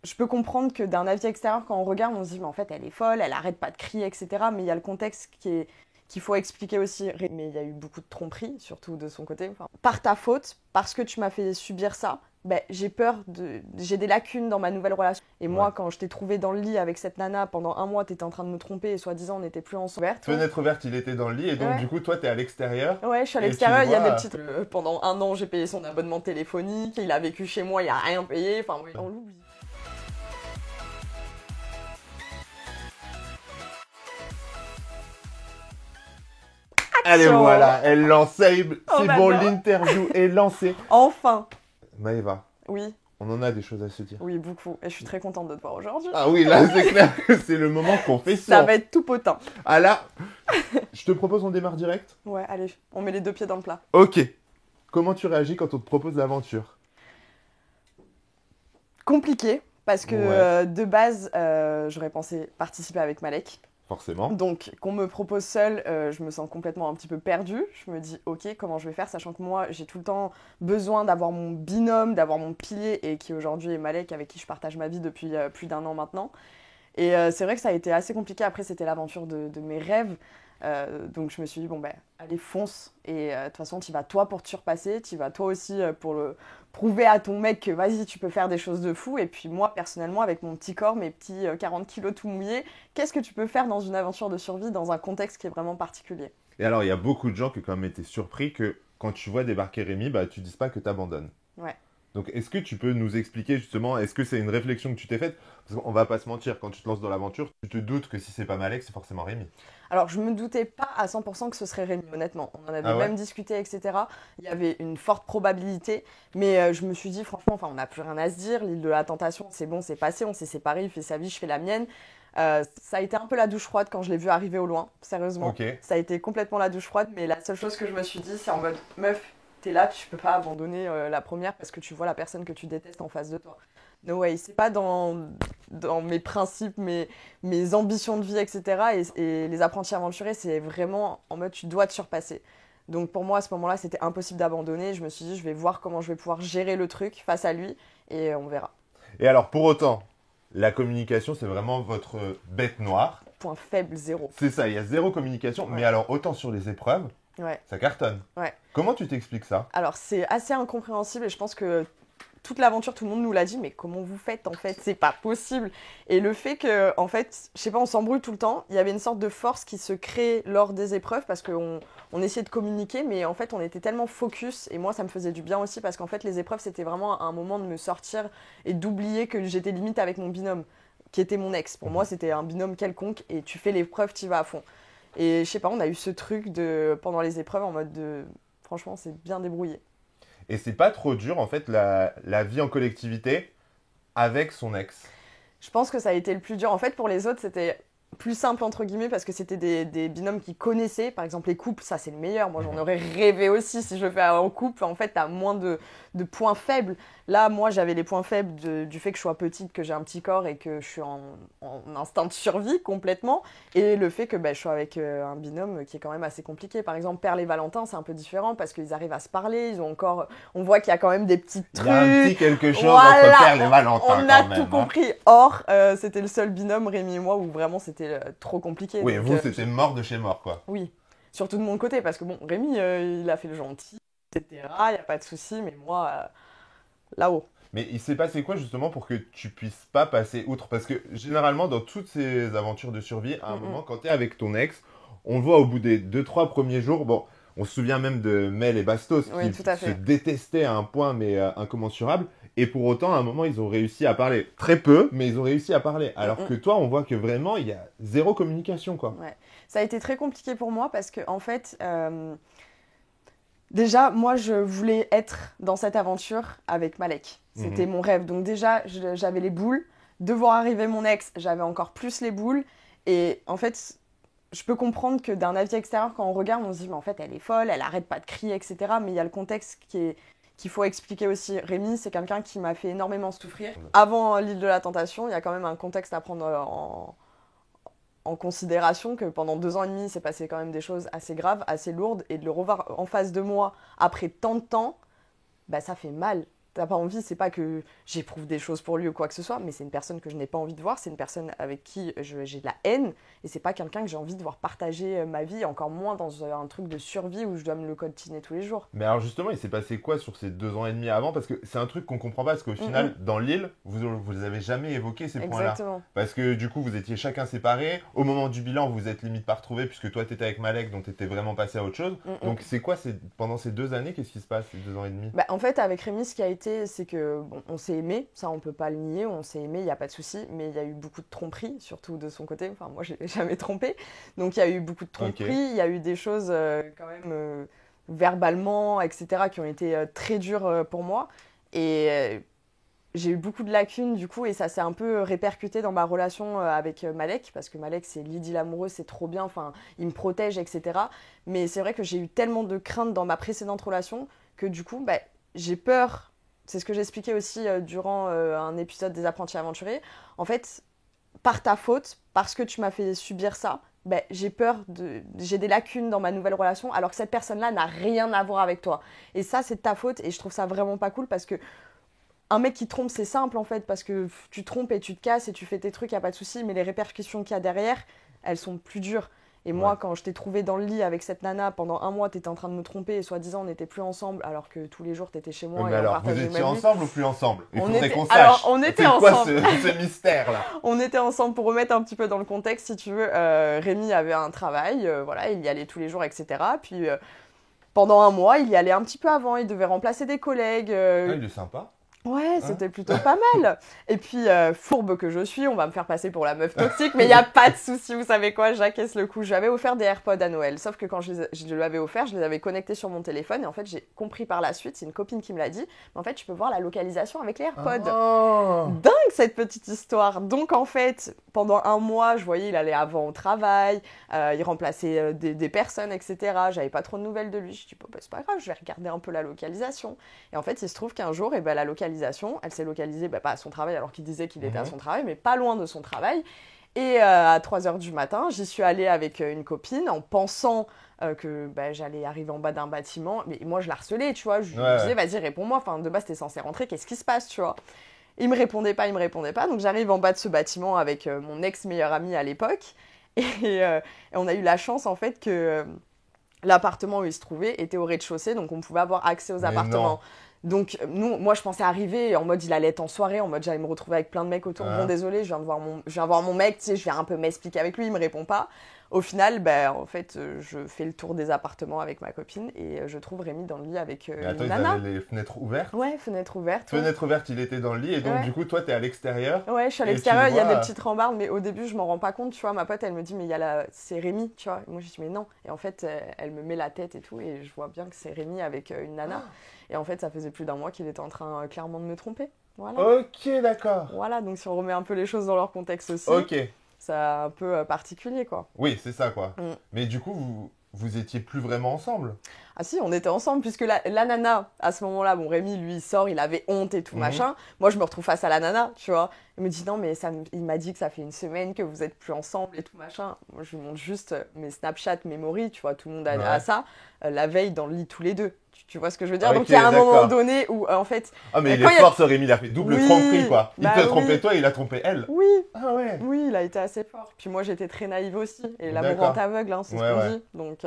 je peux comprendre que d'un avis extérieur, quand on regarde, on se dit, mais en fait, elle est folle, elle arrête pas de crier, etc. Mais il y a le contexte qu'il faut expliquer aussi. Mais il y a eu beaucoup de tromperies, surtout de son côté. Enfin, par ta faute, parce que tu m'as fait subir ça, ben, j'ai des lacunes dans ma nouvelle relation. Et Ouais. moi, quand je t'ai trouvé dans le lit avec cette nana, pendant un mois, t'étais en train de me tromper et soi-disant, on n'était plus ensemble. Ouais. Fenêtre ouverte, il était dans le lit et donc Ouais. du coup, toi, t'es à l'extérieur Ouais, je suis à et tu le l'extérieur, il y a des vois. petites... pendant un an, j'ai payé son abonnement téléphonique, il a vécu chez moi, il a rien payé, enfin, oui, on l'oublie. Allez, Action. voilà, elle lance. On C'est bon, adore. l'interview est lancée. Enfin. Maëva, Oui, on en a des choses à se dire. oui, beaucoup. Et je suis très contente de te voir aujourd'hui. Ah oui, là, c'est clair que c'est le moment Ça confession. va être tout potin. Ah là, je te propose, on démarre direct. Ouais, allez, on met les deux pieds dans le plat. Ok. Comment tu réagis quand on te propose l'aventure? Compliqué, parce que Ouais, de base, j'aurais pensé participer avec Malek. forcément. Donc, qu'on me propose seul, je me sens complètement un petit peu perdue. Je me dis, ok, comment je vais faire, sachant que moi, j'ai tout le temps besoin d'avoir mon binôme, d'avoir mon pilier, et qui aujourd'hui est Malek, avec qui je partage ma vie depuis plus d'un an maintenant. Et c'est vrai que ça a été assez compliqué. Après, c'était l'aventure de mes rêves. Donc, je me suis dit, bon, ben, allez, fonce. Et de toute façon, tu vas toi pour te surpasser. Tu vas toi aussi pour le prouver à ton mec que vas-y, tu peux faire des choses de fou. Et puis, moi, personnellement, avec mon petit corps, mes petits 40 kilos tout mouillés, qu'est-ce que tu peux faire dans une aventure de survie dans un contexte qui est vraiment particulier? Et alors, il y a beaucoup de gens qui ont quand même été surpris que quand tu vois débarquer Rémi, bah, tu dises pas que t'abandonnes. Ouais. Donc, est-ce que tu peux nous expliquer justement, est-ce que c'est une réflexion que tu t'es faite? Parce qu'on va pas se mentir, quand tu te lances dans l'aventure, tu te doutes que si c'est pas Malek, c'est forcément Rémi. Alors, je me doutais pas à 100% que ce serait Rémi, honnêtement. On en avait Ah ouais? même discuté, etc. Il y avait une forte probabilité, mais je me suis dit, franchement, enfin, on n'a plus rien à se dire. L'île de la Tentation, c'est bon, c'est passé, on s'est séparés, il fait sa vie, je fais la mienne. Ça a été un peu la douche froide quand je l'ai vu arriver au loin, sérieusement. Ok. Ça a été complètement la douche froide, mais la seule chose que je me suis dit, c'est en mode, meuf, t'es là, tu peux pas abandonner la première parce que tu vois la personne que tu détestes en face de toi. No way, c'est pas dans mes principes, mes ambitions de vie, etc. Et les apprentis aventuriers, c'est vraiment en mode tu dois te surpasser. Donc pour moi, à ce moment-là, c'était impossible d'abandonner. Je me suis dit, je vais voir comment je vais pouvoir gérer le truc face à lui et on verra. Et alors, pour autant, la communication, c'est vraiment votre bête noire. Point faible, zéro. C'est ça, il y a zéro communication. Ouais. Mais alors, autant sur les épreuves, Ouais, ça cartonne. ouais. Comment tu t'expliques ça? Alors c'est assez incompréhensible et je pense que toute l'aventure, tout le monde nous l'a dit, mais comment vous faites en fait? C'est pas possible. Et le fait que, en fait, je sais pas, on s'embrouille tout le temps, il y avait une sorte de force qui se crée lors des épreuves parce qu'on essayait de communiquer, mais en fait, on était tellement focus, et moi, ça me faisait du bien aussi parce qu'en fait, les épreuves, c'était vraiment un moment de me sortir et d'oublier que j'étais limite avec mon binôme, qui était mon ex. Pour moi, c'était un binôme quelconque et tu fais l'épreuve, tu vas à fond. Et je sais pas, on a eu ce truc de, pendant les épreuves en mode de, franchement, c'est bien débrouillé. Et c'est pas trop dur, en fait, la vie en collectivité avec son ex. Je pense que ça a été le plus dur. En fait, pour les autres, c'était plus simple, entre guillemets, parce que c'était des binômes qui connaissaient. Par exemple, les couples, ça, c'est le meilleur. Moi, j'en Mhm. aurais rêvé aussi si je le fais en couple. En fait, t'as moins de points faibles. Là, moi, j'avais les points faibles du fait que je sois petite, que j'ai un petit corps et que je suis en instinct de survie complètement. Et le fait que bah, je sois avec un binôme qui est quand même assez compliqué. Par exemple, Perle et Valentin, c'est un peu différent parce qu'ils arrivent à se parler. Ils ont encore... On voit qu'il y a quand même des petits Il y a un petit trucs. quelque chose entre Voilà, Perle et Valentin, on a quand tout même, hein. compris. Or, c'était le seul binôme, Rémi et moi, où vraiment c'était trop compliqué. Oui, Donc, vous, c'était mort de chez mort, quoi. oui, surtout de mon côté, parce que bon, Rémi, il a fait le gentil, etc. Il n'y a pas de souci, mais moi, là-haut. Mais il s'est passé quoi, justement, pour que tu puisses pas passer outre? Parce que, généralement, dans toutes ces aventures de survie, à un Mm, mm. moment, quand t'es avec ton ex, on le voit au bout des deux trois premiers jours, bon, on se souvient même de Mel et Bastos, Oui, qui tout à se fait. détestaient à un point, mais incommensurable. Et pour autant, à un moment, ils ont réussi à parler. Très peu, mais ils ont réussi à parler. Mm, Alors mm. que toi, on voit que vraiment, il y a zéro communication, quoi. Ouais. Ça a été très compliqué pour moi parce que, en fait, déjà, moi, je voulais être dans cette aventure avec Malek. C'était Mhm. mon rêve. Donc déjà, j'avais les boules. De voir arriver mon ex, j'avais encore plus les boules. Et en fait, je peux comprendre que d'un avis extérieur, quand on regarde, on se dit, mais en fait, elle est folle, elle arrête pas de crier, etc. Mais il y a le contexte qu'il faut expliquer aussi. Rémi, c'est quelqu'un qui m'a fait énormément souffrir. Avant l'île de la Tentation, il y a quand même un contexte à prendre en considération que pendant 2 ans et demi, il s'est passé quand même des choses assez graves, assez lourdes. Et de le revoir en face de moi après tant de temps, bah, ça fait mal. t'as pas envie, c'est pas que j'éprouve des choses pour lui ou quoi que ce soit, mais c'est une personne que je n'ai pas envie de voir, c'est une personne avec qui j'ai de la haine, et c'est pas quelqu'un que j'ai envie de voir partager ma vie, encore moins dans un truc de survie où je dois me le coltiner tous les jours. Mais alors justement, il s'est passé quoi sur ces 2 ans et demi avant? Parce que c'est un truc qu'on comprend pas, parce qu'au final, dans l'île, vous les avez jamais évoqués ces points-là. Exactement. Parce que du coup, vous étiez chacun séparés. Au moment du bilan, vous êtes limite pas retrouvés, puisque toi, t'étais avec Malek, donc t'étais vraiment passé à autre chose. Donc c'est quoi, pendant ces 2 années, qu'est-ce qui se passe, ces 2 ans et demi? Bah, en fait, avec Rémi, ce qui a été, c'est que bon, on s'est aimé, ça on peut pas le nier, on s'est aimé, il n'y a pas de souci, mais il y a eu beaucoup de tromperies, surtout de son côté. Enfin, moi, je l'ai jamais trompé, donc il y a eu beaucoup de tromperies, il y a eu des choses quand même verbalement, etc., qui ont été très dures pour moi, et j'ai eu beaucoup de lacunes du coup, et ça s'est un peu répercuté dans ma relation avec Malek, parce que Malek, c'est l'idylle amoureuse, c'est trop bien, enfin, il me protège, etc. Mais c'est vrai que j'ai eu tellement de craintes dans ma précédente relation que du coup, bah, j'ai peur. C'est ce que j'expliquais aussi durant un épisode des Apprentis Aventuriers. En fait, par ta faute, parce que tu m'as fait subir ça, ben, j'ai des lacunes dans ma nouvelle relation, alors que cette personne-là n'a rien à voir avec toi. Et ça, c'est de ta faute, et je trouve ça vraiment pas cool, parce que un mec qui trompe, c'est simple en fait, parce que tu trompes et tu te casses et tu fais tes trucs, y a pas de souci, mais les répercussions qu'il y a derrière, elles sont plus dures. Et moi, quand je t'ai trouvé dans le lit avec cette nana, pendant un mois, t'étais en train de me tromper et soi-disant on n'était plus ensemble, alors que tous les jours t'étais chez moi Mais et on alors, vous partageait le étiez même lit. ensemble ou plus ensemble? Il faudrait qu'on sache. Alors, on était C'est quoi ensemble. ce mystère-là? On était ensemble. Pour remettre un petit peu dans le contexte, si tu veux. Rémi avait un travail, voilà, il y allait tous les jours, etc. Puis pendant un mois, il y allait un petit peu avant, il devait remplacer des collègues. Ah, il est sympa. Ouais, c'était plutôt pas mal. Et puis, fourbe que je suis, on va me faire passer pour la meuf toxique, mais il n'y a pas de souci, vous savez quoi, j'acquiesce le coup. Je lui avais offert des AirPods à Noël, sauf que quand je lui avais offert, je les avais connectés sur mon téléphone, et en fait, j'ai compris par la suite, c'est une copine qui me l'a dit, mais en fait, tu peux voir la localisation avec les AirPods. Oh. Dingue, cette petite histoire. Donc, en fait, pendant un mois, je voyais, il allait avant au travail, il remplaçait des personnes, etc. J'avais pas trop de nouvelles de lui. Je dis, bon, bah, c'est pas grave, je vais regarder un peu la localisation. Et en fait, il se trouve qu'un jour, et ben, la localisation, elle s'est localisée, pas à son travail, alors qu'il disait qu'il était à son travail, mais pas loin de son travail. Et à 3h du matin, j'y suis allée avec une copine en pensant que j'allais arriver en bas d'un bâtiment. Mais moi, je la harcelais, tu vois. Je lui disais, vas-y, réponds-moi. Enfin, de base, t'es censé rentrer, qu'est-ce qui se passe, tu vois. Il me répondait pas. Donc, j'arrive en bas de ce bâtiment avec mon ex-meilleur ami à l'époque. Et on a eu la chance, en fait, que l'appartement où il se trouvait était au rez-de-chaussée, donc on pouvait avoir accès aux appartements. Non. Donc, moi, je pensais arriver en mode il allait être en soirée, en mode j'allais me retrouver avec plein de mecs autour. Bon, désolé, je viens voir mon mec, tu sais, je viens un peu m'expliquer avec lui, il me répond pas. Au final, en fait, je fais le tour des appartements avec ma copine et je trouve Rémi dans le lit avec Mais attends, une ils nana. avaient les fenêtres ouvertes? Ouais, fenêtre ouverte. Fenêtre ouverte, il était dans le lit, et donc du coup, toi, t'es à l'extérieur. Ouais, je suis à et l'extérieur, tu il y a vois- des petites rambardes, mais au début, je m'en rends pas compte, tu vois. Ma pote, elle me dit, mais c'est Rémi, tu vois. Et moi, je dis, mais non. Et en fait, elle me met la tête et tout, et je vois bien que c'est Rémi avec une nana. Et en fait, ça faisait plus d'un mois qu'il était en train clairement de me tromper. Voilà. Ok, d'accord. Voilà, donc si on remet un peu les choses dans leur contexte aussi, Ok. c'est un peu particulier, quoi. Oui, c'est ça, quoi. Mm. Mais du coup, vous étiez plus vraiment ensemble? Ah si, on était ensemble, puisque la nana, à ce moment-là, bon, Rémi, lui, il sort, il avait honte et tout, machin. Moi, je me retrouve face à la nana, tu vois. Il me dit, non, mais il m'a dit que ça fait une semaine que vous êtes plus ensemble et tout, machin. Moi, je lui montre juste mes Snapchat memory, tu vois, tout le monde a ça, la veille dans le lit tous les deux. Tu vois ce que je veux dire? Ok, Donc, il y a un moment d'accord. donné où, en fait... Ah, mais il quand est fort, ce Rémi, il a fait double Oui, tromperie, quoi. Il bah te trompait oui. toi, il a trompé elle. Oui, Ah ouais. oui, il a été assez fort. Puis moi, j'étais très naïve aussi. Et l'amour D'accord. rend aveugle, hein, c'est ce Ouais, qu'on ouais. dit. Donc,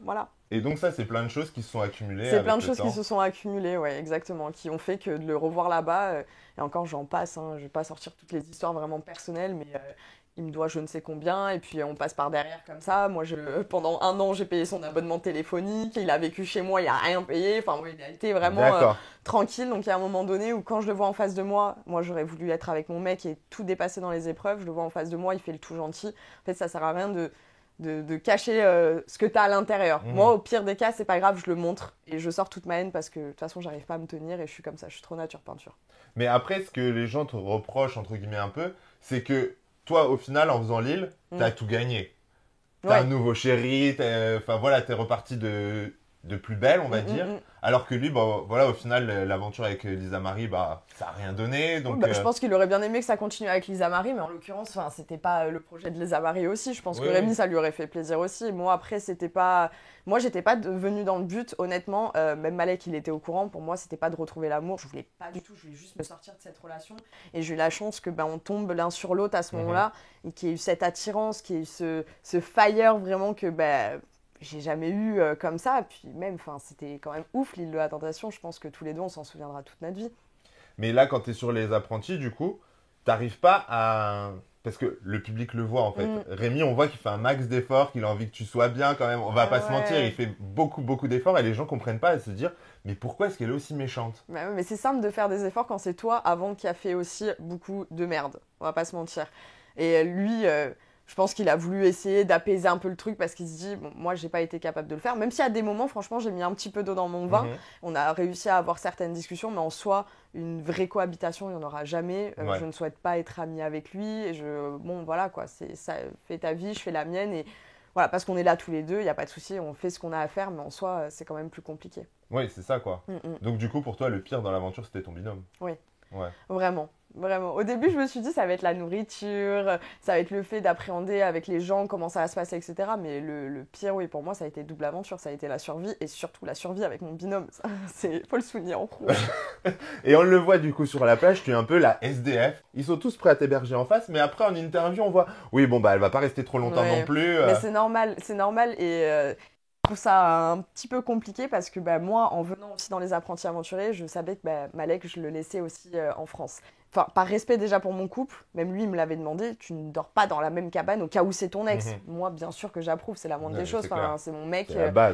voilà. Et donc ça, c'est plein de choses qui se sont accumulées C'est avec plein de le choses temps. qui se sont accumulées, ouais, exactement, qui ont fait que de le revoir là-bas, et encore j'en passe, hein, je vais pas sortir toutes les histoires vraiment personnelles, mais il me doit je ne sais combien, et puis on passe par derrière comme ça. Moi, pendant un an, j'ai payé son abonnement téléphonique, il a vécu chez moi, il a rien payé, enfin, ouais, il a été vraiment D'accord. tranquille. Donc il y a un moment donné où quand je le vois en face de moi, moi j'aurais voulu être avec mon mec et tout dépasser dans les épreuves, je le vois en face de moi, il fait le tout gentil. En fait, ça sert à rien de cacher ce que t'as à l'intérieur. Moi, au pire des cas, c'est pas grave, je le montre et je sors toute ma haine parce que de toute façon, j'arrive pas à me tenir et je suis comme ça, je suis trop nature peinture. Mais après, ce que les gens te reprochent, entre guillemets, un peu, c'est que toi, au final, en faisant l'île, t'as tout gagné. T'as Ouais. un nouveau chéri, enfin voilà, t'es reparti de de plus belle, on va dire. Alors que lui, bon, voilà, au final, l'aventure avec Lisa Marie, bah, ça n'a rien donné. Donc, je pense qu'il aurait bien aimé que ça continue avec Lisa Marie, mais en l'occurrence, c'était pas le projet de Lisa Marie aussi. Je pense que Rémi, ça lui aurait fait plaisir aussi. Moi, après, c'était pas. Moi, j'étais pas venue dans le but, honnêtement. Même Malek, il était au courant. Pour moi, c'était pas de retrouver l'amour. Je voulais pas du tout. Je voulais juste me sortir de cette relation. Et j'ai eu la chance que on tombe l'un sur l'autre à ce moment-là, et qu'il y ait eu cette attirance, qu'il y ait eu ce fire vraiment que j'ai jamais eu comme ça. Puis même, c'était quand même ouf, l'île de la tentation. Je pense que tous les deux, on s'en souviendra toute notre vie. Mais là, quand tu es sur les apprentis, du coup, t'arrives pas à... Parce que le public le voit, en fait. Rémi, on voit qu'il fait un max d'efforts, qu'il a envie que tu sois bien quand même. On va pas se mentir, il fait beaucoup, beaucoup d'efforts et les gens comprennent pas à se dire « Mais pourquoi est-ce qu'elle est aussi méchante ?» Mais c'est simple de faire des efforts quand c'est toi avant qui a fait aussi beaucoup de merde. On va pas se mentir. Et lui... je pense qu'il a voulu essayer d'apaiser un peu le truc parce qu'il se dit, bon, moi, j'ai pas été capable de le faire. Même si à des moments, franchement, j'ai mis un petit peu d'eau dans mon vin. On a réussi à avoir certaines discussions, mais en soi, une vraie cohabitation, il n'y en aura jamais. Je ne souhaite pas être amie avec lui. Et bon, voilà, quoi. Ça, fais ta vie, je fais la mienne. Et voilà, parce qu'on est là tous les deux, il n'y a pas de souci, on fait ce qu'on a à faire, mais en soi, c'est quand même plus compliqué. Oui, c'est ça, quoi. Donc, du coup, pour toi, le pire dans l'aventure, c'était ton binôme. Oui. Ouais. Vraiment. Au début, je me suis dit, ça va être la nourriture, ça va être le fait d'appréhender avec les gens, comment ça va se passer, etc. Mais le pire, oui, pour moi, ça a été double aventure, ça a été la survie, et surtout la survie avec mon binôme. Faut le souligner en rouge. Et on le voit du coup sur la plage, tu es un peu la SDF. Ils sont tous prêts à t'héberger en face, mais après en interview, on voit, oui, bon, elle va pas rester trop longtemps non plus. Mais c'est normal, et... Je trouve ça un petit peu compliqué parce que moi, en venant aussi dans les apprentis aventuriers, je savais que Malek, je le laissais aussi en France. Enfin, par respect déjà pour mon couple, même lui, il me l'avait demandé, tu ne dors pas dans la même cabane au cas où c'est ton ex. Moi, bien sûr que j'approuve, c'est la moindre des choses. C'est mon mec.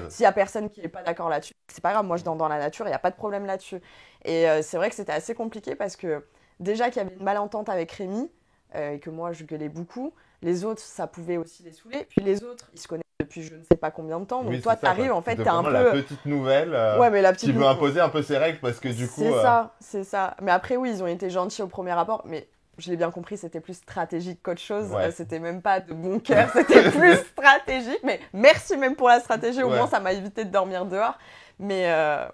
S'il y a personne qui n'est pas d'accord là-dessus, c'est pas grave, moi je dors dans la nature, il n'y a pas de problème là-dessus. Et c'est vrai que c'était assez compliqué parce que déjà qu'il y avait une malentente avec Rémi, et que moi je gueulais beaucoup, les autres, ça pouvait aussi les saouler. Puis les autres, ils se connaissent depuis je ne sais pas combien de temps. Donc toi, t'arrives, en fait, t'es un peu... la petite nouvelle qui veut imposer un peu ses règles parce que du coup... C'est ça. Mais après, oui, ils ont été gentils au premier rapport, mais je l'ai bien compris, c'était plus stratégique qu'autre chose. C'était même pas de bon cœur, c'était plus stratégique. Mais merci même pour la stratégie, au moins ça m'a évité de dormir dehors. Mais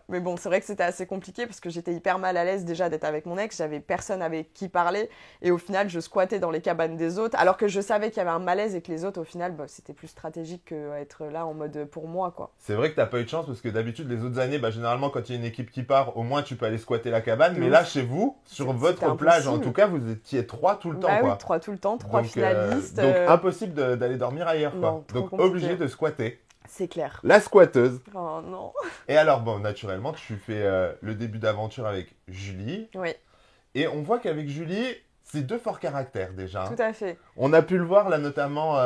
bon, c'est vrai que c'était assez compliqué parce que j'étais hyper mal à l'aise déjà d'être avec mon ex. J'avais personne avec qui parler. Et au final, je squattais dans les cabanes des autres. Alors que je savais qu'il y avait un malaise et que les autres, au final, c'était plus stratégique qu'être là en mode pour moi, quoi. C'est vrai que t'as pas eu de chance parce que d'habitude, les autres années, généralement, quand il y a une équipe qui part, au moins tu peux aller squatter la cabane. Mais là, chez vous, sur votre plage, en tout cas, vous étiez 3 tout le temps, quoi. Oui, 3 tout le temps, 3 finalistes. Donc impossible d'aller dormir ailleurs, quoi. Non, donc compliqué. Obligé de squatter. C'est clair. La squatteuse. Oh non. Et alors, bon, naturellement, tu fais le début d'aventure avec Julie. Oui. Et on voit qu'avec Julie, c'est 2 forts caractères déjà. Tout à fait. On a pu le voir là, notamment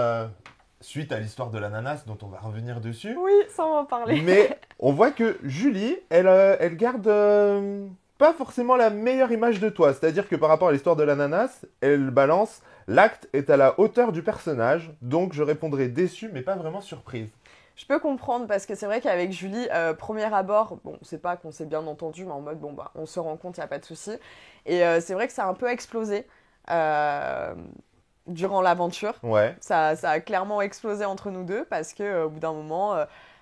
suite à l'histoire de l'ananas, dont on va revenir dessus. Oui, sans en parler. Mais on voit que Julie, elle garde pas forcément la meilleure image de toi. C'est-à-dire que par rapport à l'histoire de l'ananas, elle balance « L'acte est à la hauteur du personnage, donc je répondrai déçue, mais pas vraiment surprise ». Je peux comprendre parce que c'est vrai qu'avec Julie, premier abord, bon, c'est pas qu'on s'est bien entendu, mais en mode, bon, on se rend compte, il n'y a pas de souci. Et c'est vrai que ça a un peu explosé durant l'aventure. Ouais. Ça a clairement explosé entre nous deux parce qu'au bout d'un moment,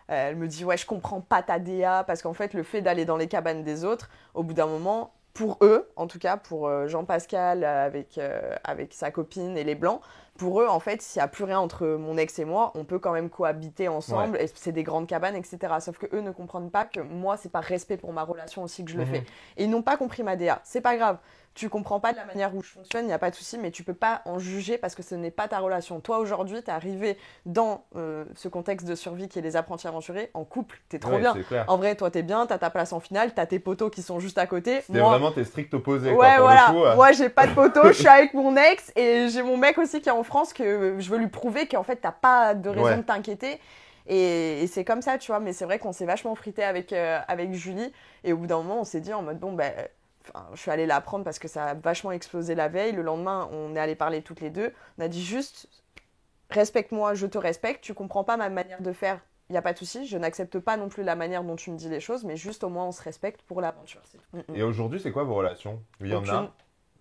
elle me dit, ouais, je comprends pas ta DA, parce qu'en fait, le fait d'aller dans les cabanes des autres, au bout d'un moment, pour eux, en tout cas pour Jean-Pascal avec sa copine et les Blancs, pour eux, en fait, s'il n'y a plus rien entre mon ex et moi, on peut quand même cohabiter ensemble, et c'est des grandes cabanes, etc. Sauf que eux ne comprennent pas que moi, c'est par respect pour ma relation aussi que je le fais. Et ils n'ont pas compris ma DA. C'est pas grave. Tu comprends pas de la manière où je fonctionne, il n'y a pas de souci, mais tu peux pas en juger parce que ce n'est pas ta relation. Toi, aujourd'hui, tu es arrivé dans ce contexte de survie qui est les apprentis aventuriers en couple. T'es trop bien. En vrai, toi, t'es bien, t'as ta place en finale, t'as tes potos qui sont juste à côté. C'était vraiment tes stricts opposés. Ouais, quoi, pour voilà. le coup, Moi, j'ai pas de potos, je suis avec mon ex et j'ai mon mec aussi qui est en France que je veux lui prouver qu'en fait, t'as pas de raison de t'inquiéter. Et c'est comme ça, tu vois. Mais c'est vrai qu'on s'est vachement frité avec Julie. Et au bout d'un moment, on s'est dit en mode, bon, je suis allée la prendre parce que ça a vachement explosé la veille. Le lendemain, on est allé parler toutes les deux. On a dit juste, respecte-moi, je te respecte. Tu comprends pas ma manière de faire, il n'y a pas de souci. Je n'accepte pas non plus la manière dont tu me dis les choses, mais juste au moins on se respecte pour l'aventure. Et aujourd'hui, c'est quoi vos relations ? Il y en a ?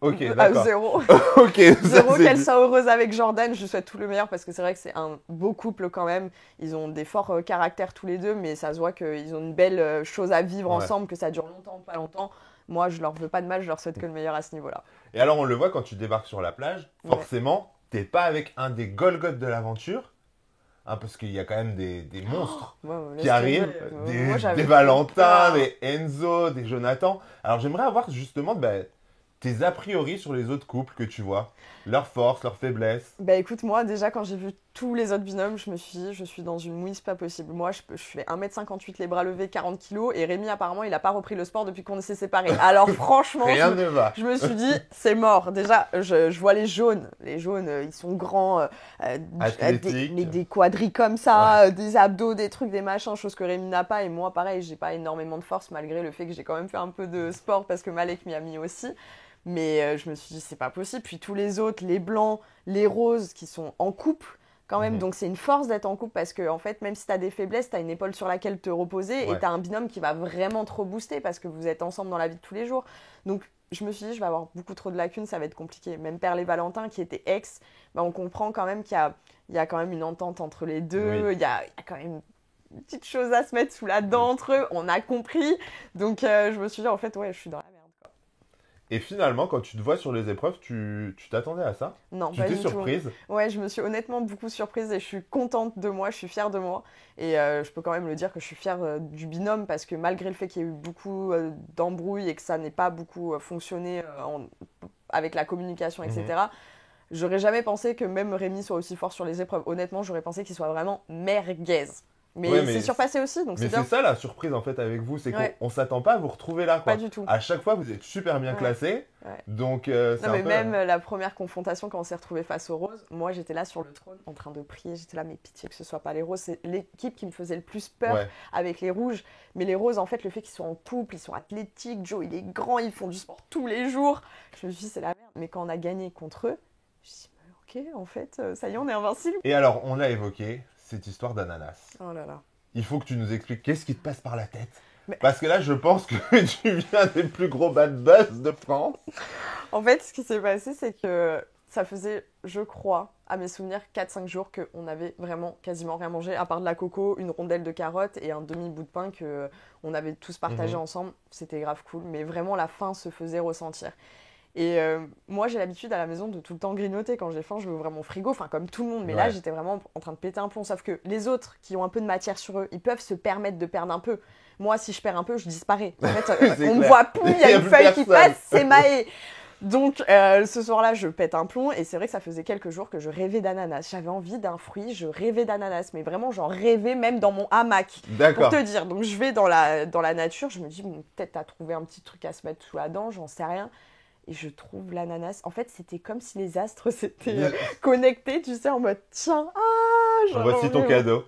Ok, d'accord. Zéro. Ok, Zéro, c'est qu'elle dit. soit heureuse avec Jordan, je lui souhaite tout le meilleur parce que c'est vrai que c'est un beau couple quand même. Ils ont des forts caractères tous les deux, mais ça se voit qu'ils ont une belle chose à vivre Ouais. ensemble, que ça dure longtemps ou pas longtemps. Moi, je leur veux pas de mal, je leur souhaite que le meilleur à ce niveau-là. Et alors, on le voit quand tu débarques sur la plage, Ouais. forcément, t'es pas avec un des Golgoth de l'aventure, hein, parce qu'il y a quand même des monstres Ouais, qui arrivent, Moi, j'avais des Valentin, peur. des Enzo, des Jonathan. Alors, j'aimerais avoir justement tes a priori sur les autres couples que tu vois, leurs forces, leurs faiblesses. Bah écoute, moi déjà quand j'ai vu tous les autres binômes, je me suis dit, je suis dans une mouise pas possible. Moi, je fais 1m58 les bras levés, 40 kilos, et Rémi apparemment il a pas repris le sport depuis qu'on s'est séparés. Alors franchement, Rien ne va. je me suis dit, c'est mort. Déjà, je vois les jaunes. Les jaunes, ils sont grands, Athlétiques. des quadris comme ça, des abdos, des trucs, des machins, chose que Rémi n'a pas. Et moi, pareil, j'ai pas énormément de force malgré le fait que j'ai quand même fait un peu de sport parce que Malek m'y a mis aussi. Mais je me suis dit, c'est pas possible. Puis tous les autres, les blancs, les roses, qui sont en couple quand même. Mhm. Donc c'est une force d'être en couple parce que, en fait, même si t'as des faiblesses, t'as une épaule sur laquelle te reposer Ouais. et t'as un binôme qui va vraiment te rebooster parce que vous êtes ensemble dans la vie de tous les jours. Donc je me suis dit, je vais avoir beaucoup trop de lacunes, ça va être compliqué. Même Perle et Valentin, qui étaient ex, bah, on comprend quand même il y a quand même une entente entre les deux. Oui. Il y a quand même une petite chose à se mettre sous la dent entre eux. On a compris. Donc je me suis dit, en fait, ouais, je suis dans la merde. Et finalement, quand tu te vois sur les épreuves, tu t'attendais à ça? Non, Tu pas t'es du tout. surprise? Ouais, je me suis honnêtement beaucoup surprise et je suis contente de moi, je suis fière de moi. Et je peux quand même le dire que je suis fière du binôme parce que malgré le fait qu'il y ait eu beaucoup d'embrouilles et que ça n'ait pas beaucoup fonctionné avec la communication, etc., j'aurais jamais pensé que même Rémi soit aussi fort sur les épreuves. Honnêtement, j'aurais pensé qu'il soit vraiment merguez. Mais Ouais, il mais s'est surpassé aussi, donc Mais c'est bien. c'est ça la surprise en fait avec vous, c'est Ouais. qu'on s'attend pas à vous retrouver là, quoi. Pas du tout. À chaque fois, vous êtes super bien Ouais. classés, Ouais. donc c'est Non, un mais peu... même la première confrontation quand on s'est retrouvés face aux roses, moi j'étais là sur le trône en train de prier, j'étais là mais pitié que ce soit pas les roses, c'est l'équipe qui me faisait le plus peur Ouais. avec les rouges, mais les roses en fait le fait qu'ils soient en couple, ils sont athlétiques, Joe il est grand, ils font du sport tous les jours, je me suis dit c'est la merde, mais quand on a gagné contre eux, je me suis dit ok en fait ça y est on est invincible. Et alors, on l'a évoqué, cette histoire d'ananas. Oh là là. Il faut que tu nous expliques qu'est-ce qui te passe par la tête. Mais- Parce que là, je pense que tu viens des plus gros bad buzz de France. En fait ce qui s'est passé c'est que ça faisait je crois à mes souvenirs 4-5 jours qu'on avait vraiment quasiment rien mangé à part de la coco, une rondelle de carotte et un demi-bout de pain que on avait tous partagé ensemble. C'était grave cool, mais vraiment la faim se faisait ressentir. Et moi, j'ai l'habitude à la maison de tout le temps grignoter. Quand j'ai faim, je vais ouvrir mon frigo, enfin comme tout le monde. Mais là, Ouais. j'étais vraiment en train de péter un plomb. Sauf que les autres qui ont un peu de matière sur eux, ils peuvent se permettre de perdre un peu. Moi, si je perds un peu, je disparais. En fait, C'est on me clair. voit plus, il y Il y a a une plus feuille qui personne. passe, c'est Maë. Donc, ce soir-là, je pète un plomb. Et c'est vrai que ça faisait quelques jours que je rêvais d'ananas. J'avais envie d'un fruit, je rêvais d'ananas. Mais vraiment, j'en rêvais même dans mon hamac. Pour D'accord. te dire, donc je vais dans la nature, je me dis, bon, peut-être t'as trouvé un petit truc à se mettre sous la dent, j'en sais rien. Et je trouve l'ananas. En fait, c'était comme si les astres s'étaient connectés, tu sais, en mode, tiens, j'en ai Voici ton envie. cadeau.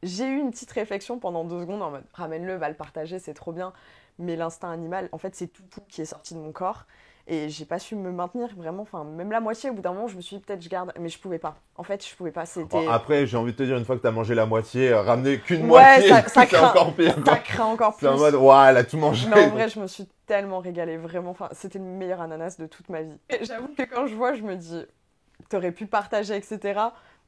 J'ai eu une petite réflexion pendant 2 secondes en mode, ramène-le, va le partager, c'est trop bien. Mais l'instinct animal, en fait, c'est tout qui est sorti de mon corps. Et j'ai pas su me maintenir vraiment, enfin, même la moitié, au bout d'un moment, je me suis dit, peut-être je garde, mais je pouvais pas. En fait, je pouvais pas, c'était... Bon, après, j'ai envie de te dire, une fois que t'as mangé la moitié, ramener qu'une Ouais, moitié, ça c'est craint. encore pire. Ça Quoi. craint encore plus. C'est en mode, ouais, elle a tout mangé. Mais en vrai, je me suis tellement régalée, vraiment. Enfin, c'était le meilleur ananas de toute ma vie. Et j'avoue que quand je vois, je me dis, t'aurais pu partager, etc.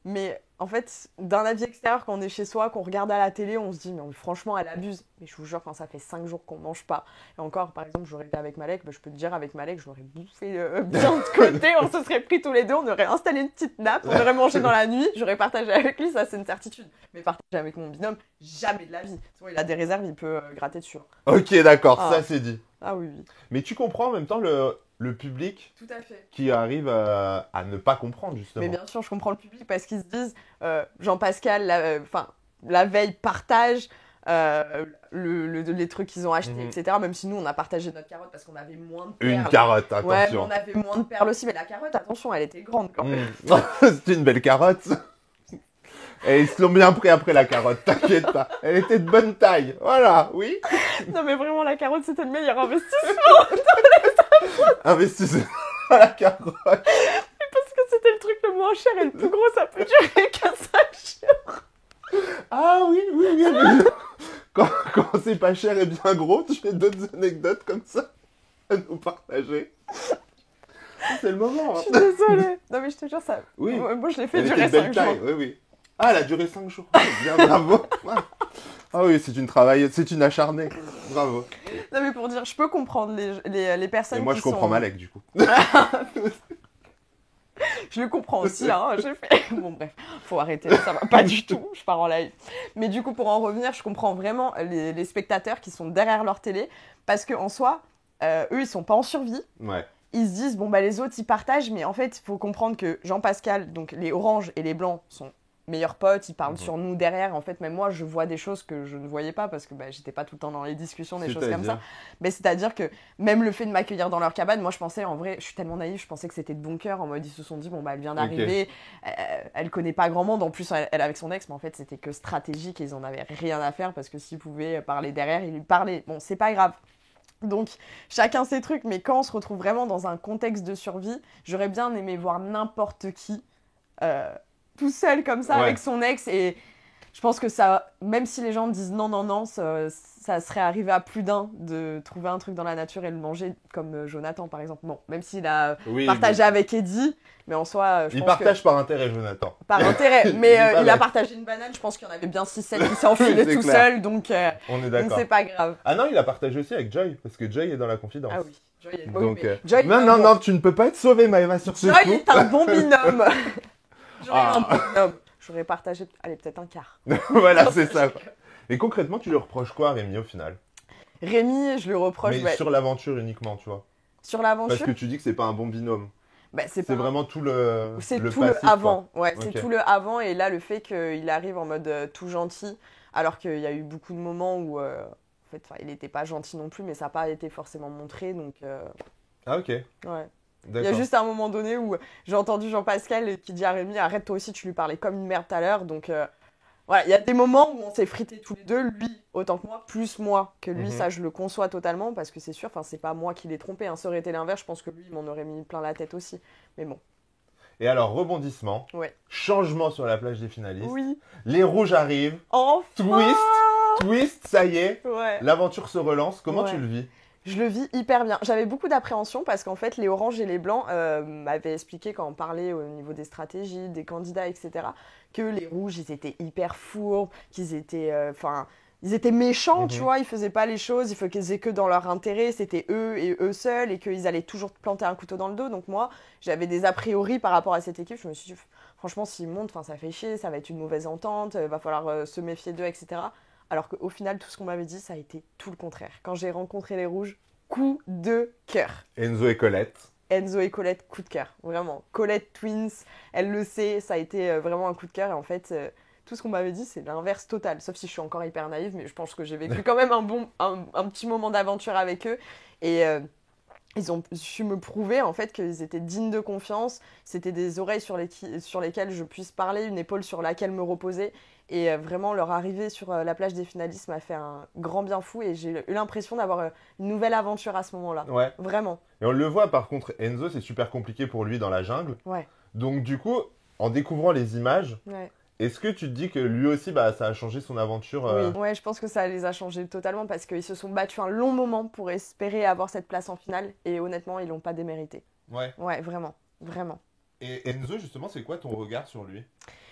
Mais en fait, d'un avis extérieur, quand on est chez soi, qu'on regarde à la télé, on se dit, mais franchement, elle abuse. Mais je vous jure, quand ça fait 5 jours qu'on mange pas, et encore, par exemple, j'aurais été avec Malek, bah, je peux te dire, avec Malek, je l'aurais bouffé bien de côté, on se serait pris tous les deux, on aurait installé une petite nappe, on aurait mangé dans la nuit, j'aurais partagé avec lui, ça c'est une certitude. Mais partager avec mon binôme, jamais de la vie. Sinon, il a des réserves, il peut gratter dessus. Ok, d'accord, Ah. ça c'est dit. Ah oui, oui. Mais tu comprends en même temps le public Tout à fait. qui arrive à ne pas comprendre, justement. Mais bien sûr, je comprends le public parce qu'ils se disent Jean-Pascal, la veille, partage les trucs qu'ils ont achetés, etc. Même si nous, on a partagé notre carotte parce qu'on avait moins de perles. Une carotte, Ouais, mais attention. on avait moins de perles aussi. Mais la carotte, attention, elle était grande quand même. C'était une belle carotte. Et ils se l'ont bien pris après la carotte, t'inquiète pas. Elle était de bonne taille. Voilà, oui. Non, mais vraiment, la carotte, c'était le meilleur investissement Investissez dans la carotte. parce que c'était le truc le moins cher et le plus gros, ça peut durer qu'à 5 jours. Ah oui, oui, oui. oui. Quand c'est pas cher et bien gros, tu fais d'autres anecdotes comme ça à nous partager. moment. Je suis désolée. Non, mais je te jure, ça. Oui. Moi, je l'ai fait Elle durer était de 5 belle taille, jours. oui, oui. Ah, elle a duré 5 jours. Bien, bravo. Ah oui, c'est une travailleuse, c'est une acharnée. Bravo. Non, mais pour dire, je peux comprendre les personnes Et moi, qui je comprends sont... Malek, du coup. Je le comprends aussi, hein, j'ai fait... Bon, bref, faut arrêter, ça va pas du tout, je pars en live. Mais du coup, pour en revenir, je comprends vraiment les spectateurs qui sont derrière leur télé, parce qu'en soi, eux, ils sont pas en survie. Ouais. Ils se disent, bon, bah, les autres, ils partagent, mais en fait, il faut comprendre que Jean-Pascal, donc les oranges et les blancs, sont meilleurs potes, ils parlent sur nous derrière. En fait, même moi, je vois des choses que je ne voyais pas, parce que bah, j'étais pas tout le temps dans les discussions, des choses comme ça. Mais c'est-à-dire que même le fait de m'accueillir dans leur cabane, moi, je pensais, en vrai, je suis tellement naïve, je pensais que c'était de bon cœur, en mode, ils se sont dit, bon, bah, elle vient d'arriver, elle connaît pas grand monde, en plus, elle avec son ex, mais en fait, c'était que stratégique, et ils en avaient rien à faire, parce que s'ils pouvaient parler derrière, ils lui parlaient. Bon, c'est pas grave. Donc, chacun ses trucs, mais quand on se retrouve vraiment dans un contexte de survie, j'aurais bien aimé voir n'importe qui tout seul comme ça avec son ex. Et je pense que ça, même si les gens disent non, non, non, ça serait arrivé à plus d'un de trouver un truc dans la nature et le manger, comme Jonathan par exemple. Bon, même s'il a partagé avec Eddie, mais en soi, je pense partage par intérêt, Jonathan. Par intérêt, mais il a partagé une banane, je pense qu'il y en avait bien 6-7 qui s'est enfilé tout seul, donc on est d'accord. Donc c'est pas grave. Ah non, il a partagé aussi avec Joy, parce que Joy est dans la confidence. Ah oui, Joy est donc, Joy non, tu ne peux pas être sauvé, Maëva, sur ce coup. Joy est un bon binôme. Un bon binôme. J'aurais partagé, allez, peut-être un quart. Voilà, c'est ça. Et concrètement, tu lui reproches quoi à Rémi au final? Rémi, je lui reproche... Mais sur l'aventure uniquement, tu vois. Sur l'aventure? Parce que tu dis que c'est pas un bon binôme. Bah, c'est vraiment tout le c'est tout passif, le avant. quoi. Ouais, okay. C'est tout le avant. Et là, le fait qu'il arrive en mode tout gentil, alors qu'il y a eu beaucoup de moments où en fait, il n'était pas gentil non plus, mais ça n'a pas été forcément montré. Donc, Ah ok. Ouais. Il y a juste un moment donné où j'ai entendu Jean-Pascal qui dit à Rémi, arrête toi aussi, tu lui parlais comme une merde tout à l'heure. Donc voilà, il y a des moments où on s'est frités tous les deux, lui autant que moi, plus moi que lui. Ça, je le conçois totalement parce que c'est sûr, c'est pas moi qui l'ai trompé. Hein. Ça aurait été l'inverse, je pense que lui, il m'en aurait mis plein la tête aussi. Mais bon. Et alors, rebondissement, changement sur la plage des finalistes. Oui. Les rouges arrivent. Enfin twist, ça y est. L'aventure se relance. Comment tu le vis? Je le vis hyper bien. J'avais beaucoup d'appréhension parce qu'en fait, les oranges et les blancs m'avaient expliqué quand on parlait au niveau des stratégies, des candidats, etc., que les rouges, ils étaient hyper fourbes, qu'ils étaient... ils étaient méchants, tu vois, ils faisaient pas les choses, ils faisaient que dans leur intérêt, c'était eux et eux seuls, et qu'ils allaient toujours planter un couteau dans le dos. Donc moi, j'avais des a priori par rapport à cette équipe. Je me suis dit, franchement, s'ils montent, ça fait chier, ça va être une mauvaise entente, va falloir se méfier d'eux, etc. Alors qu'au final, tout ce qu'on m'avait dit, ça a été tout le contraire. Quand j'ai rencontré les rouges, coup de cœur. Enzo et Colette. Enzo et Colette, coup de cœur, vraiment. Colette Twins, elle le sait, ça a été vraiment un coup de cœur. Et en fait, tout ce qu'on m'avait dit, c'est l'inverse total. Sauf si je suis encore hyper naïve, mais je pense que j'ai vécu quand même un petit moment d'aventure avec eux. Et ils ont su me prouver en fait qu'ils étaient dignes de confiance. C'était des oreilles sur lesquelles je puisse parler, une épaule sur laquelle me reposer. Et vraiment, leur arrivée sur la plage des finalistes m'a fait un grand bien fou. Et j'ai eu l'impression d'avoir une nouvelle aventure à ce moment-là. Ouais. Vraiment. Et on le voit, par contre, Enzo, c'est super compliqué pour lui dans la jungle. Ouais. Donc du coup, en découvrant les images, est-ce que tu te dis que lui aussi, ça a changé son aventure Oui, ouais, je pense que ça les a changés totalement parce qu'ils se sont battus un long moment pour espérer avoir cette place en finale. Et honnêtement, ils l'ont pas démérité. Ouais. Ouais, vraiment. Vraiment. Et Enzo, justement, c'est quoi ton regard sur lui?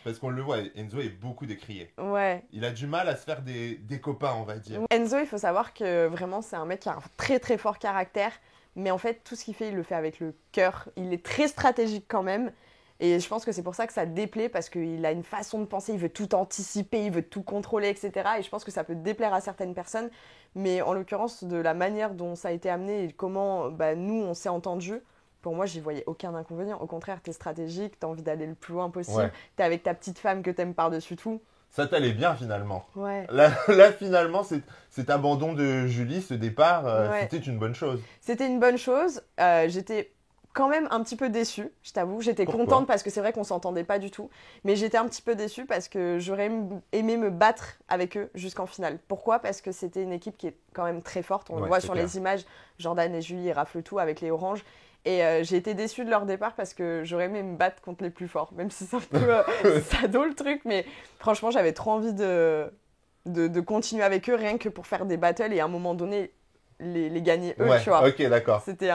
Parce qu'on le voit, Enzo est beaucoup décrié. Ouais. Il a du mal à se faire des copains, on va dire. Enzo, il faut savoir que vraiment, c'est un mec qui a un très très fort caractère. Mais en fait, tout ce qu'il fait, il le fait avec le cœur. Il est très stratégique quand même. Et je pense que c'est pour ça que ça déplaît, parce qu'il a une façon de penser, il veut tout anticiper, il veut tout contrôler, etc. Et je pense que ça peut déplaire à certaines personnes. Mais en l'occurrence, de la manière dont ça a été amené et comment nous, on s'est entendus, pour moi, j'y voyais aucun inconvénient. Au contraire, t'es stratégique, t'as envie d'aller le plus loin possible. T'es avec ta petite femme que t'aimes par-dessus tout. Ça t'allait bien, finalement. Ouais. Là finalement, cet abandon de Julie, ce départ, c'était une bonne chose. C'était une bonne chose. J'étais quand même un petit peu déçue, je t'avoue. J'étais contente parce que c'est vrai qu'on s'entendait pas du tout. Mais j'étais un petit peu déçue parce que j'aurais aimé me battre avec eux jusqu'en finale. Pourquoi? Parce que c'était une équipe qui est quand même très forte. On le voit sur les images. Jordan et Julie raflent tout avec les oranges. Et j'ai été déçue de leur départ parce que j'aurais aimé me battre contre les plus forts. Même si c'est un peu sado le truc. Mais franchement, j'avais trop envie de continuer avec eux rien que pour faire des battles et à un moment donné, les gagner eux, tu vois. Ok, d'accord. C'était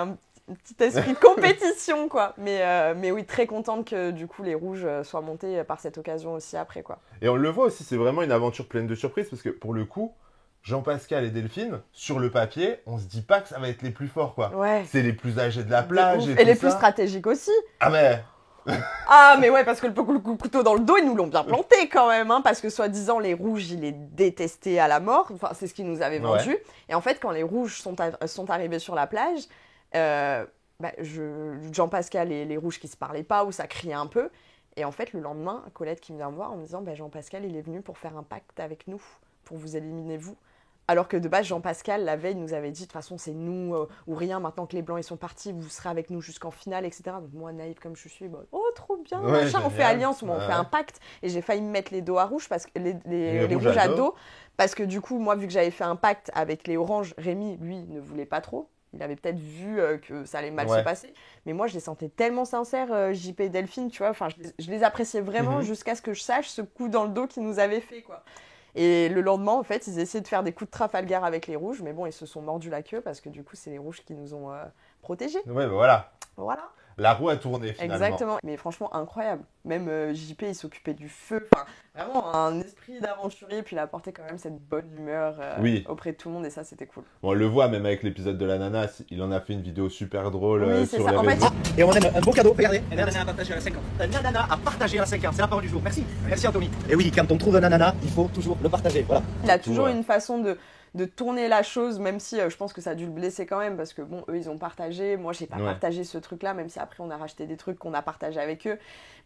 un petit esprit de compétition, quoi. Mais oui, très contente que du coup les rouges soient montés par cette occasion aussi après, quoi. Et on le voit aussi, c'est vraiment une aventure pleine de surprises parce que pour le coup, Jean-Pascal et Delphine, sur le papier, on se dit pas que ça va être les plus forts, quoi. Ouais. C'est les plus âgés de la plage et Et tout les ça. plus stratégiques aussi. Ah mais Ah, mais ouais, parce que le couteau dans le dos, ils nous l'ont bien planté quand même, hein, parce que soi-disant, les rouges, ils les détestaient à la mort. Enfin, c'est ce qu'ils nous avaient vendu. Ouais. Et en fait, quand les rouges sont arrivés sur la plage, euh, Jean-Pascal et les rouges qui se parlaient pas, ou ça criait un peu. Et en fait, le lendemain, Colette qui me vient me voir en me disant, Jean-Pascal, il est venu pour faire un pacte avec nous, pour vous éliminer, vous. Alors que de base, Jean-Pascal, la veille, nous avait dit, de toute façon, c'est nous ou rien, maintenant que les Blancs ils sont partis, vous serez avec nous jusqu'en finale, etc. Donc moi, naïve comme je suis, oh, trop bien, Ouais, machin, on fait génial. alliance, on fait un pacte. Et j'ai failli me mettre les dos à rouge, parce que les rouges rouges à à dos. dos, parce que du coup, moi, vu que j'avais fait un pacte avec les oranges, Rémi, lui, ne voulait pas trop. Il avait peut-être vu que ça allait mal se passer. Mais moi, je les sentais tellement sincères, JP et Delphine, tu vois. Enfin, je les appréciais vraiment jusqu'à ce que je sache ce coup dans le dos qu'ils nous avaient fait, quoi. Et le lendemain, en fait, ils essayaient de faire des coups de Trafalgar avec les rouges, mais bon, ils se sont mordus la queue parce que du coup, c'est les rouges qui nous ont protégés. Ouais, voilà. Voilà. La roue a tourné finalement. Exactement. Mais franchement, incroyable. Même JP, il s'occupait du feu. Enfin, vraiment un esprit d'aventurier, puis il a apporté quand même cette bonne humeur auprès de tout le monde, et ça, c'était cool. Bon, on le voit même avec l'épisode de l'ananas, il en a fait une vidéo super drôle Oui, c'est sur ça. les En fait, réseaux. Et on aime un beau cadeau, regardez. Un ananas à partager à la 50. Un ananas à partager à la 50, c'est la parole du jour. Merci. Merci Anthony. Et oui, quand on trouve un ananas, il faut toujours le partager. Voilà. il a toujours une façon de tourner la chose, même si je pense que ça a dû le blesser quand même, parce que bon, eux, ils ont partagé. Moi, j'ai pas partagé ce truc-là, même si après, on a racheté des trucs qu'on a partagé avec eux.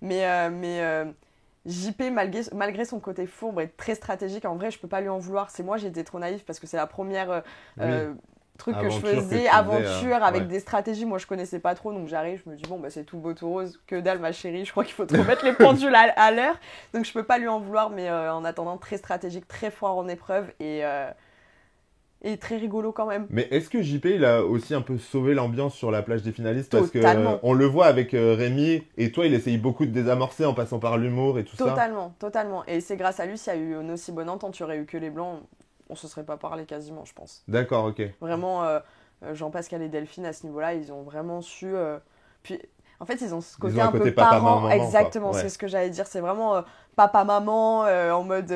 Mais JP, malgré son côté fourbe et très stratégique, en vrai, je peux pas lui en vouloir. C'est moi, j'ai été trop naïve parce que c'est la première truc que je faisais, aventure avec des stratégies. Moi, je connaissais pas trop, donc j'arrive, je me dis, bon, c'est tout beau, tout rose, que dalle, ma chérie, je crois qu'il faut te remettre les pendules à l'heure. Donc, je peux pas lui en vouloir, mais en attendant, très stratégique, très fort en épreuve et très rigolo quand même. Mais est-ce que JP, il a aussi un peu sauvé l'ambiance sur la plage des finalistes? Parce Totalement. on le voit avec Rémi, et toi, il essaye beaucoup de désamorcer en passant par l'humour et tout ça. Totalement. Et c'est grâce à lui, s'il y a eu une aussi bonne entente, il y aurait eu que les Blancs, on se serait pas parlé quasiment, je pense. D'accord, ok. Vraiment, Jean-Pascal et Delphine, à ce niveau-là, ils ont vraiment su... Puis, en fait, ils ont ce côté un peu parent. Maman, exactement, ouais. c'est ce que j'allais dire. C'est vraiment papa-maman en mode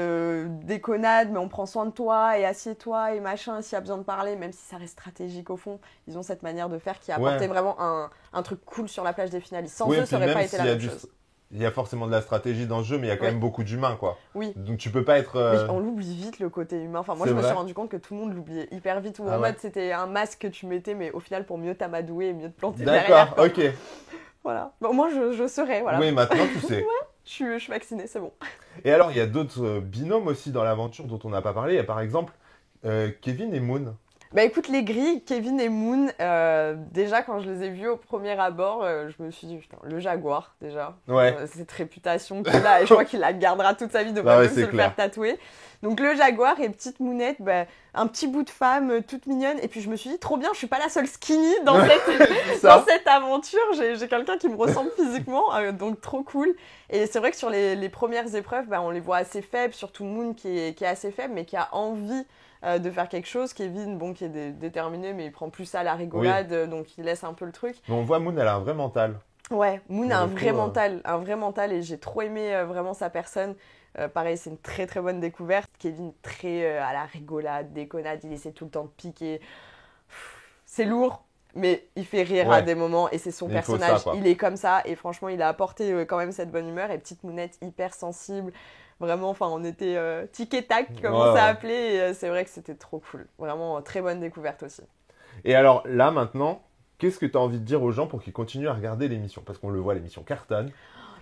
déconnade, mais on prend soin de toi et assieds-toi et machin, s'il y a besoin de parler, même si ça reste stratégique au fond. Ils ont cette manière de faire qui a apporté vraiment un truc cool sur la plage des finalistes. Sans eux, ça aurait pas été la même chose. Il y a forcément de la stratégie dans ce jeu, mais il y a quand même beaucoup d'humains, quoi. Oui. Donc tu peux pas être... Oui, on l'oublie vite, le côté humain. Enfin, moi, je me suis rendu compte que tout le monde l'oubliait hyper vite. Ou en mode, c'était un masque que tu mettais, mais au final, pour mieux t'amadouer et mieux te planter derrière. D'accord, ok. Voilà. Bon, moi, je serai, voilà. Oui, maintenant, tu sais. Je suis vaccinée, c'est bon. Et alors, il y a d'autres binômes aussi dans l'aventure dont on n'a pas parlé. Il y a par exemple Kevin et Moon. Bah écoute, les grilles, Kevin et Moon, déjà quand je les ai vus au premier abord, je me suis dit, putain, le jaguar, déjà. Ouais. Cette réputation qu'il a, et je crois qu'il la gardera toute sa vie de pas se le faire tatouer. Donc le jaguar et petite Mounette, un petit bout de femme toute mignonne. Et puis je me suis dit, trop bien, je suis pas la seule skinny dans cette aventure. J'ai quelqu'un qui me ressemble physiquement, donc trop cool. Et c'est vrai que sur les premières épreuves, on les voit assez faibles, surtout Moon qui est assez faible, mais qui a envie de faire quelque chose. Kevin, qui est déterminé, mais il prend plus ça à la rigolade, donc il laisse un peu le truc. Mais on voit Moon, elle a un vrai mental. Ouais, Moon a un vrai mental, et j'ai trop aimé vraiment sa personne. Pareil, c'est une très très bonne découverte. Kevin, très à la rigolade, déconnade, il essaie tout le temps de piquer. C'est lourd, mais il fait rire à des moments, et c'est son personnage. Il est comme ça, et franchement, il a apporté quand même cette bonne humeur. Et petite Mounette, hyper sensible. Vraiment, on était tic et tac, comme on s'est appelé, et c'est vrai que c'était trop cool. Vraiment, très bonne découverte aussi. Et alors là, maintenant, qu'est-ce que tu as envie de dire aux gens pour qu'ils continuent à regarder l'émission? Parce qu'on le voit, l'émission cartonne.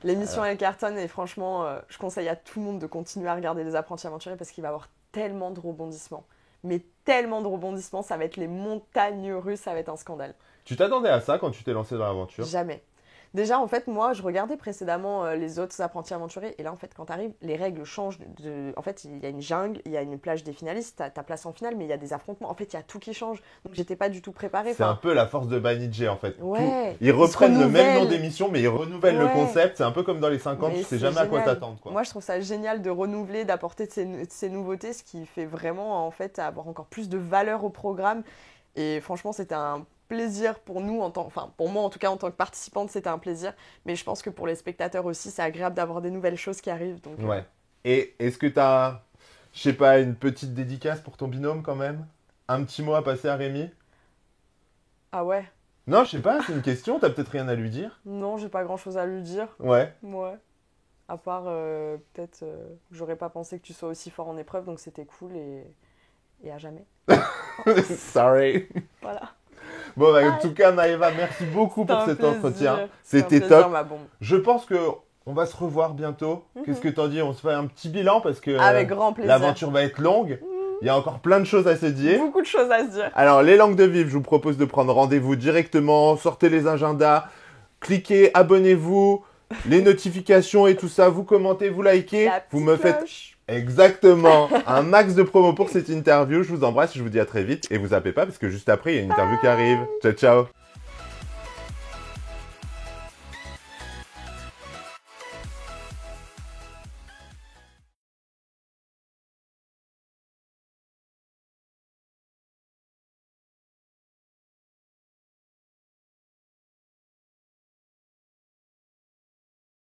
L'émission elle cartonne, et franchement, je conseille à tout le monde de continuer à regarder Les Apprentis Aventuriers parce qu'il va y avoir tellement de rebondissements. Mais tellement de rebondissements, ça va être les montagnes russes, ça va être un scandale. Tu t'attendais à ça quand tu t'es lancé dans l'aventure? Jamais. Déjà, en fait, moi, je regardais précédemment les autres apprentis aventuriers. Et là, en fait, quand tu arrives, les règles changent. En fait, il y a une jungle, il y a une plage des finalistes, ta place en finale, mais il y a des affrontements. En fait, il y a tout qui change. Donc, j'étais pas du tout préparée. C'est un peu la force de Banijé, en fait. Ouais. Ils reprennent le même nom d'émission, mais ils renouvellent le concept. C'est un peu comme dans les 50, tu sais jamais à quoi t'attendre, quoi. Moi, je trouve ça génial de renouveler, d'apporter ces nouveautés, ce qui fait vraiment, en fait, avoir encore plus de valeur au programme. Et franchement, c'était un plaisir pour nous, enfin pour moi en tout cas en tant que participante, c'était un plaisir. Mais je pense que pour les spectateurs aussi, c'est agréable d'avoir des nouvelles choses qui arrivent. Donc, Ouais. Et est-ce que t'as, je sais pas, une petite dédicace pour ton binôme quand même? Un petit mot à passer à Rémi? Ah ouais? Non, je sais pas, c'est une question, t'as peut-être rien à lui dire? Non, j'ai pas grand-chose à lui dire. Ouais. Ouais. À part, peut-être, j'aurais pas pensé que tu sois aussi fort en épreuve, donc c'était cool et à jamais. Sorry. Voilà. Bon, bah, en tout cas, Maëva, merci beaucoup pour cet entretien. C'était top. Ma bombe. Je pense que on va se revoir bientôt. Qu'est-ce que t'en dis? On se fait un petit bilan parce que avec grand plaisir. L'aventure va être longue. Il y a encore plein de choses à se dire. Beaucoup de choses à se dire. Alors, les langues de vivre, je vous propose de prendre rendez-vous directement. Sortez les agendas, cliquez, abonnez-vous, les notifications et tout ça. Vous commentez, vous likez. Vous me faites exactement un max de promo pour cette interview. Je vous embrasse, je vous dis à très vite. Et vous zappez pas parce que juste après, il y a une interview qui arrive. Ciao, ciao.